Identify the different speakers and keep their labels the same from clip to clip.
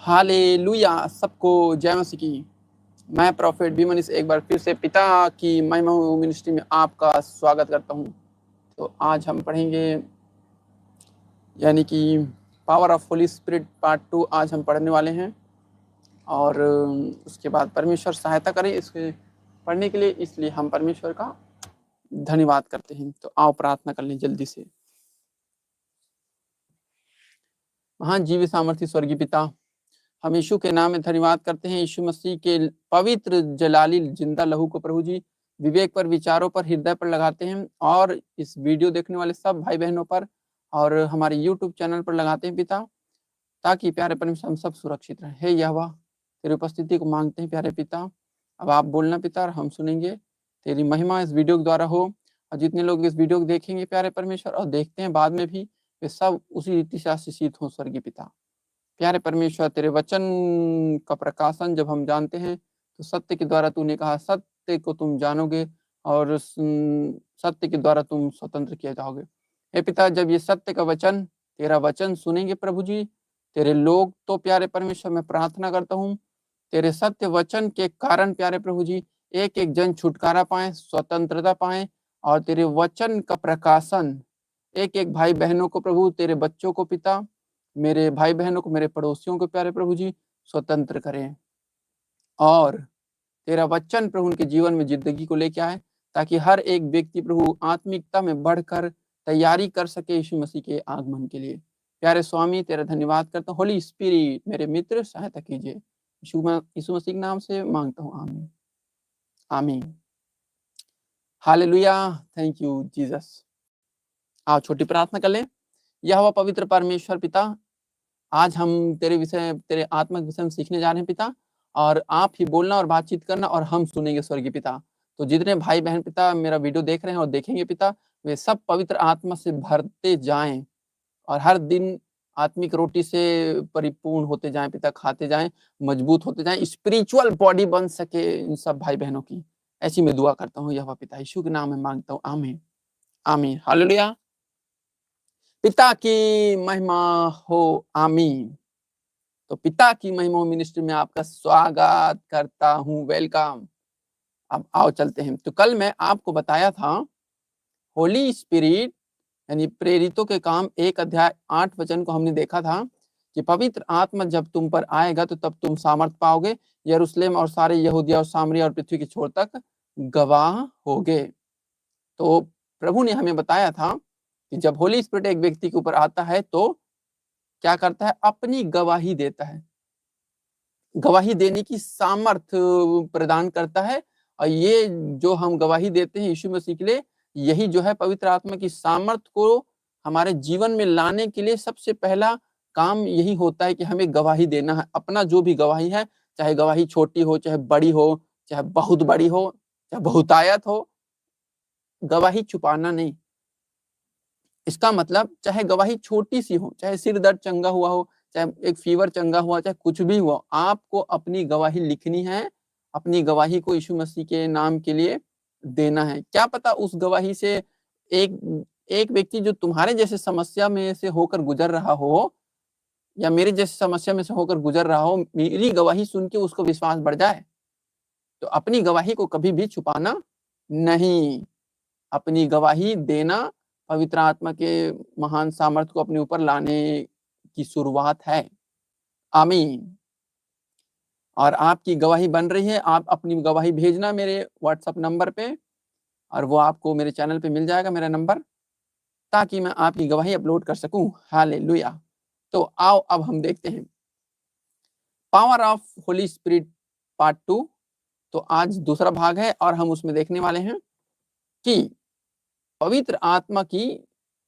Speaker 1: Hallelujah, सबको जय मसीह की। मैं प्रॉफिट बीमनिस एक बार फिर से पिता की महिमा मिनिस्ट्री में आपका स्वागत करता हूं। तो आज हम पढ़ेंगे यानी कि power of Holi spirit part 2 आज हम पढ़ने वाले हैं। और उसके बाद परमेश्वर सहायता करें इसके पढ़ने के लिए, इसलिए हम परमेश्वर का धन्यवाद करते हैं। तो आओ प्रार्थना कर लें जल्दी से। महान जीवी सामर्थ्य स्वर्गीय पिता, हम यीशु के नाम में धन्यवाद करते हैं। यीशु मसीह के पवित्र जलाली जिंदा लहू को प्रभु जी विवेक पर, विचारों पर, हृदय पर लगाते हैं और इस वीडियो देखने वाले सब भाई बहनों पर और हमारे यूट्यूब चैनल पर लगाते हैं पिता, ताकि प्यारे परमेश्वर हम सब सुरक्षित रहें। हे यहोवा, तेरी उपस्थिति को मांगते हैं प्यारे पिता। अब आप बोलना पिता और हम सुनेंगे। तेरी महिमा इस वीडियो के द्वारा हो और जितने लोग इस वीडियो को देखेंगे प्यारे परमेश्वर और देखते हैं बाद में भी, वे सब उसी रीति से आशीषित हों स्वर्गीय पिता। प्यारे परमेश्वर, तेरे वचन का प्रकाशन जब हम जानते हैं तो सत्य के द्वारा तूने कहा सत्य को तुम जानोगे और सत्य के द्वारा तुम स्वतंत्र किए जाओगे। हे पिता, जब ये सत्य का वचन, तेरा वचन सुनेंगे प्रभु जी तेरे लोग, तो प्यारे परमेश्वर मैं प्रार्थना करता हूँ तेरे सत्य वचन के कारण प्यारे प्रभु जी एक एक जन छुटकारा पाए, स्वतंत्रता पाए और तेरे वचन का प्रकाशन एक एक भाई बहनों को प्रभु, तेरे बच्चों को पिता, मेरे भाई बहनों को, मेरे पड़ोसियों को प्यारे प्रभु जी स्वतंत्र करें और तेरा वचन प्रभु उनके जीवन में जिंदगी को लेके आए, ताकि हर एक व्यक्ति प्रभु आत्मिकता में बढ़कर तैयारी कर सके यीशु मसीह के आगमन के लिए। प्यारे स्वामी, तेरा धन्यवाद करता हूँ। होली स्पिरिट मेरे मित्र सहायता कीजिए, यीशु मसीह के नाम से मांगता हूँ, आमीन आमीन। Hallelujah, thank you Jesus. आओ छोटी प्रार्थना कर लें। यहोवा पवित्र परमेश्वर पिता, आज हम तेरे विषय, तेरे आत्मा के विषय में सीखने जा रहे हैं पिता, और आप ही बोलना और बातचीत करना और हम सुनेंगे स्वर्गीय पिता। तो जितने भाई बहन पिता मेरा वीडियो देख रहे हैं और देखेंगे पिता, वे सब पवित्र आत्मा से भरते जाएं और हर दिन आत्मिक रोटी से परिपूर्ण होते जाएं पिता, खाते जाएं, मजबूत होते जाएं, स्पिरिचुअल बॉडी बन सके इन सब भाई बहनों की। ऐसी मैं दुआ करता हूँ यहोवा पिता, यीशु के नाम में मांगता हूँ, आमीन आमीन। हालेलुया, पिता की महिमा हो, आमीन। तो पिता की महिमा मिनिस्ट्री में आपका स्वागत करता हूं, वेलकम। अब आओ चलते हैं। तो कल मैं आपको बताया था होली स्पिरिट यानी प्रेरितों के काम 1 अध्याय 8 वचन को हमने देखा था कि पवित्र आत्मा जब तुम पर आएगा तो तब तुम सामर्थ पाओगे, यरूशलेम और सारे यहूदिया और सामरिया और पृथ्वी के छोर तक गवाह होगे। तो प्रभु ने हमें बताया था कि जब होली स्पिरिट एक व्यक्ति के ऊपर आता है तो क्या करता है, अपनी गवाही देता है, गवाही देने की सामर्थ्य प्रदान करता है। और ये जो हम गवाही देते हैं यीशु मसीह के लिए, यही जो है पवित्र आत्मा की सामर्थ्य को हमारे जीवन में लाने के लिए सबसे पहला काम यही होता है कि हमें गवाही देना है। अपना जो भी गवाही है, चाहे गवाही छोटी हो, चाहे बड़ी हो, चाहे बहुत बड़ी हो, चाहे बहुतायत हो, गवाही छुपाना नहीं। इसका मतलब चाहे गवाही छोटी सी हो, चाहे सिर दर्द चंगा हुआ हो, चाहे एक फीवर चंगा हुआ, चाहे कुछ भी हुआ, आपको अपनी गवाही लिखनी है, अपनी गवाही को यीशु मसीह के नाम के लिए देना है। क्या पता उस गवाही से एक व्यक्ति जो तुम्हारे जैसे समस्या में से होकर गुजर रहा हो या मेरे जैसे समस्या में से होकर गुजर रहा हो, मेरी गवाही सुन के उसको विश्वास बढ़ जाए। तो अपनी गवाही को कभी भी छुपाना नहीं, अपनी गवाही देना पवित्र आत्मा के महान सामर्थ्य को अपने ऊपर लाने की शुरुआत है, आमीन। और आपकी गवाही बन रही है, आप अपनी गवाही भेजना मेरे व्हाट्सएप नंबर पे, और वो आपको मेरे चैनल पे मिल जाएगा मेरा नंबर, ताकि मैं आपकी गवाही अपलोड कर सकूं। हालेलुया। तो आओ अब हम देखते हैं power of Holi spirit part 2। तो आज दूसरा भाग है और हम उसमें देखने वाले हैं कि पवित्र आत्मा की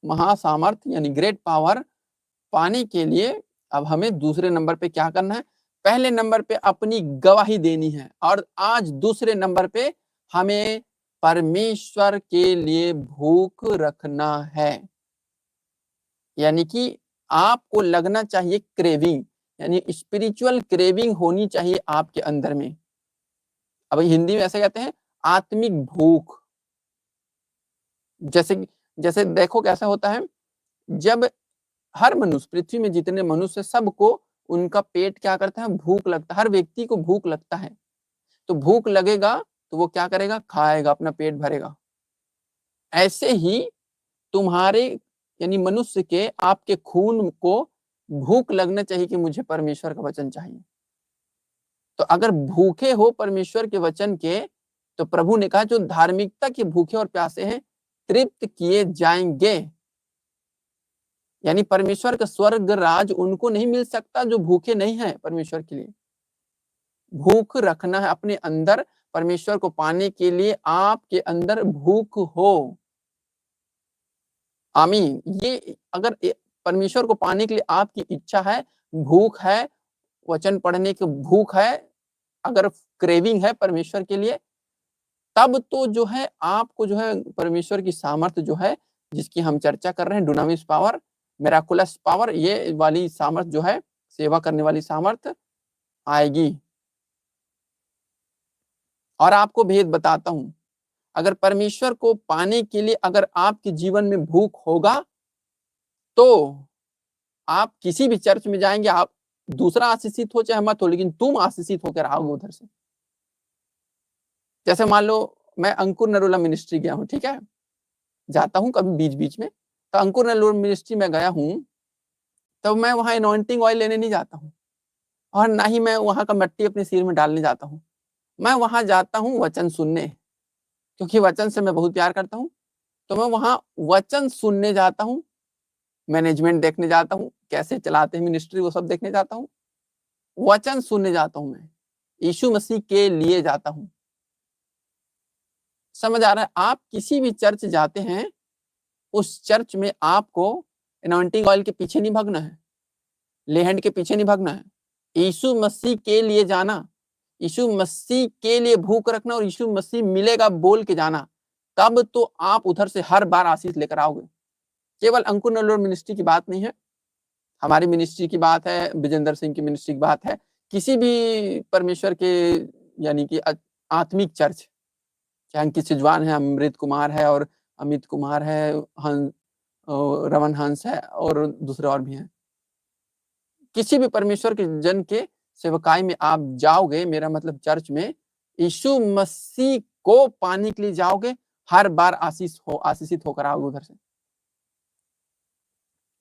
Speaker 1: महासामर्थ्य यानी ग्रेट पावर पाने के लिए अब हमें दूसरे नंबर पे क्या करना है। पहले नंबर पे अपनी गवाही देनी है और आज दूसरे नंबर पे हमें परमेश्वर के लिए भूख रखना है। यानी कि आपको लगना चाहिए क्रेविंग, यानी स्पिरिचुअल क्रेविंग होनी चाहिए आपके अंदर में। अब हिंदी में ऐसे कहते हैं आत्मिक भूख। जैसे देखो कैसा होता है, जब हर मनुष्य, पृथ्वी में जितने मनुष्य, सबको उनका पेट क्या करता है, भूख लगता है। हर व्यक्ति को भूख लगता है, तो भूख लगेगा तो वो क्या करेगा, खाएगा, अपना पेट भरेगा। ऐसे ही तुम्हारे यानी मनुष्य के, आपके खून को भूख लगना चाहिए कि मुझे परमेश्वर का वचन चाहिए। तो अगर भूखे हो परमेश्वर के वचन के, तो प्रभु ने कहा जो धार्मिकता के भूखे और प्यासे हैं तृप्त किए जाएंगे। यानी परमेश्वर का स्वर्ग राज उनको नहीं मिल सकता जो भूखे नहीं है परमेश्वर के लिए। भूख रखना है अपने अंदर, परमेश्वर को पाने के लिए आपके अंदर भूख हो। आमीन। ये अगर परमेश्वर को पाने के लिए आपकी इच्छा है, भूख है, वचन पढ़ने की भूख है, अगर क्रेविंग है परमेश्वर के लिए, तब तो जो है आपको जो है परमेश्वर की सामर्थ्य जो है, जिसकी हम चर्चा कर रहे हैं, डुनामिस पावर, मिराकुलस पावर, ये वाली सामर्थ्य जो है, सेवा करने वाली सामर्थ्य आएगी। और आपको भेद बताता हूं, अगर परमेश्वर को पाने के लिए अगर आपके जीवन में भूख होगा, तो आप किसी भी चर्च में जाएंगे, आप दूसरा आशीषित हो चाहे मत हो, लेकिन तुम आशीषित होकर आओगे उधर से। जैसे मान लो मैं अंकुर नरोला मिनिस्ट्री गया हूँ, ठीक है, जाता हूँ कभी बीच बीच में, तो अंकुर नरोला मिनिस्ट्री में गया हूँ, तब मैं वहां एनॉइंटिंग ऑयल लेने नहीं जाता हूँ, और ना ही मैं वहां का मिट्टी अपने सिर में डालने जाता हूँ। मैं वहां जाता हूँ वचन सुनने, क्योंकि वचन से मैं बहुत प्यार करता हूँ। तो मैं वहां वचन सुनने जाता हूँ, मैनेजमेंट देखने जाता हूँ, कैसे चलाते हैं मिनिस्ट्री, वो सब देखने जाता हूँ, वचन सुनने जाता हूँ, मैं यीशु मसीह के लिए जाता हूँ। समझ आ रहा है? आप किसी भी चर्च जाते हैं, उस चर्च में आपको एनॉइंटिंग ऑयल के पीछे नहीं भागना है, लेहंड के पीछे नहीं भागना है, यीशु मसीह के लिए जाना, यीशु मसीह के लिए भूख रखना, और यीशु मसीह मिलेगा बोल के जाना, तब तो आप उधर से हर बार आशीष लेकर आओगे। केवल अंकुर नलोर मिनिस्ट्री की बात नहीं है, हमारी मिनिस्ट्री की बात है, विजेंद्र सिंह की मिनिस्ट्री की बात है, किसी भी परमेश्वर के यानी कि आत्मिक चर्च, चाहे अंकित सिजवान है, अमृत कुमार है, और अमित कुमार है, रमन हंस है, और दूसरे और भी हैं, किसी भी परमेश्वर के जन के सेवकाई में आप जाओगे, मेरा मतलब चर्च में यीशु मसीह को पाने के लिए जाओगे, हर बार आशीषित होकर आओगे उधर से।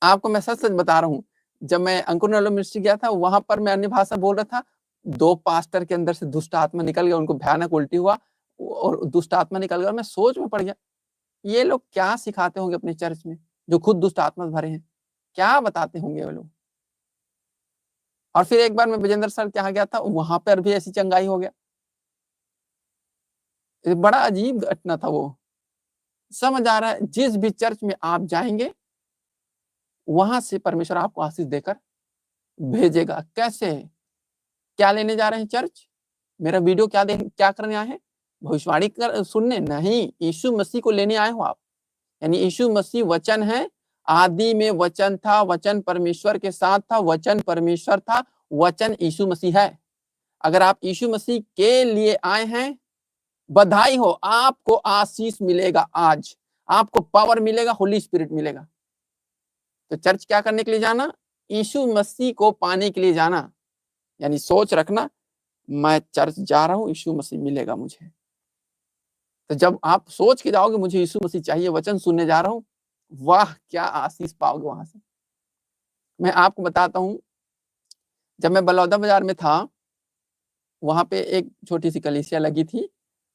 Speaker 1: आपको मैं सच सच बता रहा हूँ, जब मैं अंकुर नलो मिनिस्ट्री गया था, वहां पर मैं अन्य भाषा बोल रहा था, 2 पास्टर के अंदर से दुष्ट आत्मा निकल गया, उनको भयानक उल्टी हुआ और दुष्ट आत्मा निकल गया। मैं सोच में पड़ गया, ये लोग क्या सिखाते होंगे अपने चर्च में, जो खुद दुष्ट आत्मा भरे हैं, क्या बताते होंगे वो लोग। और फिर एक बार मैं विजेंद्र सर के यहाँ गया था, वहां पर भी ऐसी चंगाई हो गया। बड़ा अजीब घटना था वो। समझ आ रहा है? जिस भी चर्च में आप जाएंगे, वहां से परमेश्वर आपको आशीष देकर भेजेगा। कैसे? क्या लेने जा रहे हैं चर्च? मेरा वीडियो क्या करने आए हैं? भविष्यवाणी सुनने नहीं, यीशु मसीह को लेने आए हो आप। यानी यीशु मसीह वचन है, आदि में वचन था, वचन परमेश्वर के साथ था, वचन परमेश्वर था, वचन यीशु मसीह है। अगर आप यीशु मसीह के लिए आए हैं, बधाई हो, आपको आशीष मिलेगा, आज आपको पावर मिलेगा, होली स्पिरिट मिलेगा। तो चर्च क्या करने के लिए जाना? यीशु मसीह को पाने के लिए जाना। यानी सोच रखना, मैं चर्च जा रहा हूं, यीशु मसीह मिलेगा मुझे। तो जब आप सोच के जाओगे मुझे यीशु मसीह चाहिए, वचन सुनने जा रहा हूं, वाह क्या आशीष पाओगे वहां से। मैं आपको बताता हूं, जब मैं बलौदा बाजार में था, वहां पे एक छोटी सी कलीसिया लगी थी,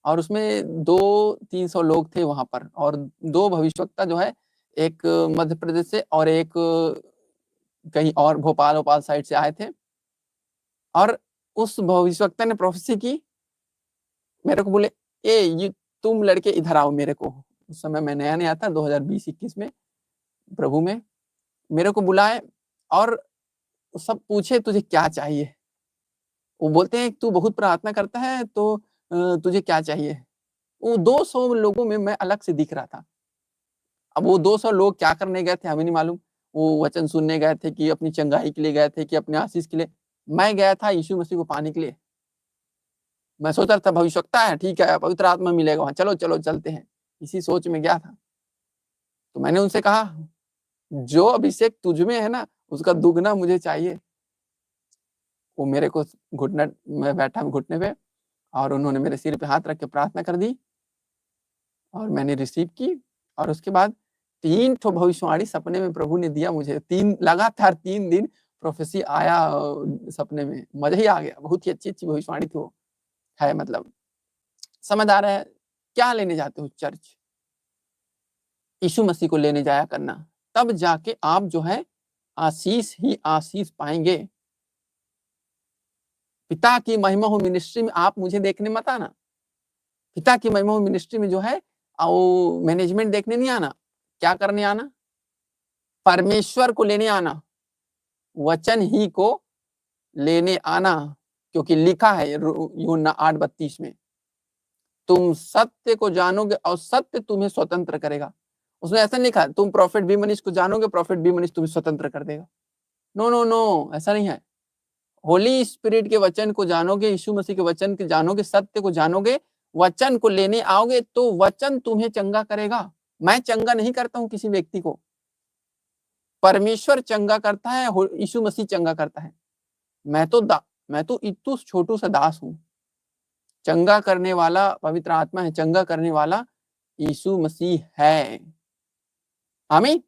Speaker 1: और उसमें 200-300 लोग थे वहां पर, और 2 भविष्यवक्ता जो है, एक मध्य प्रदेश से और एक कहीं और भोपाल साइड से आए थे। और उस भविष्यवक्ता ने प्रोफेसी की, मेरे को बोले, ये तुम लड़के इधर आओ मेरे को। उस समय मैं नया नया था, 2020-21 में प्रभु में। मेरे को बुलाए और सब पूछे तुझे क्या चाहिए। वो बोलते हैं तू बहुत प्रार्थना करता है, तो तुझे क्या चाहिए। वो 200 लोगों में मैं अलग से दिख रहा था। अब वो 200 लोग क्या करने गए थे हमें नहीं मालूम। वो वचन सुनने गए थे, कि अपनी चंगाई के लिए गए थे, कि अपने आशीष के लिए। मैं गया था यीशु मसीह को पाने के लिए। मैं सोच रहा था भविष्यवक्ता है, ठीक है, पवित्र आत्मा मिलेगा वहां, चलो चलो चलते हैं, इसी सोच में गया था। तो मैंने उनसे कहा, जो अभिषेक तुझ में है ना, उसका दुगना मुझे चाहिए। वो मेरे को घुटना, मैं बैठा घुटने पे और उन्होंने मेरे सिर पे हाथ रख के प्रार्थना कर दी और मैंने रिसीव की। और उसके बाद 3 ठो भविष्यवाणी सपने में प्रभु ने दिया मुझे। 3 लगातार 3 दिन प्रोफेसी आया सपने में, मजा ही आ गया। बहुत ही अच्छी भविष्यवाणी थी वो। है मतलब समझ आ रहा है क्या लेने जाते हो चर्च? यीशु मसीह को लेने जाया करना, तब जाके आप जो है आशीष ही आशीष पाएंगे। पिता की महिमा हो मिनिस्ट्री में आप मुझे देखने मत आना। पिता की महिमा हो मिनिस्ट्री में जो है वो मैनेजमेंट देखने नहीं आना। क्या करने आना? परमेश्वर को लेने आना, वचन ही को लेने आना। क्योंकि लिखा है यूहन्ना 8:32 में, तुम सत्य को जानोगे और सत्य तुम्हें स्वतंत्र करेगा। उसमें ऐसा नहीं लिखा तुम प्रॉफिट बी मनीष को जानोगे, प्रॉफिट बी मनीष तुम्हें स्वतंत्र कर देगा। नो नो नो, ऐसा नहीं है। होली स्पिरिट के वचन को जानोगे, यीशु मसीह के वचन को जानोगे, सत्य को जानोगे, वचन को लेने आओगे तो वचन तुम्हें चंगा करेगा। मैं चंगा नहीं करता हूं किसी व्यक्ति को, परमेश्वर चंगा करता है, यीशु मसीह चंगा करता है। मैं तो इतू छोटू सा दास हूं। चंगा करने वाला पवित्र आत्मा है, चंगा करने वाला यीशु मसीह है। आमीन।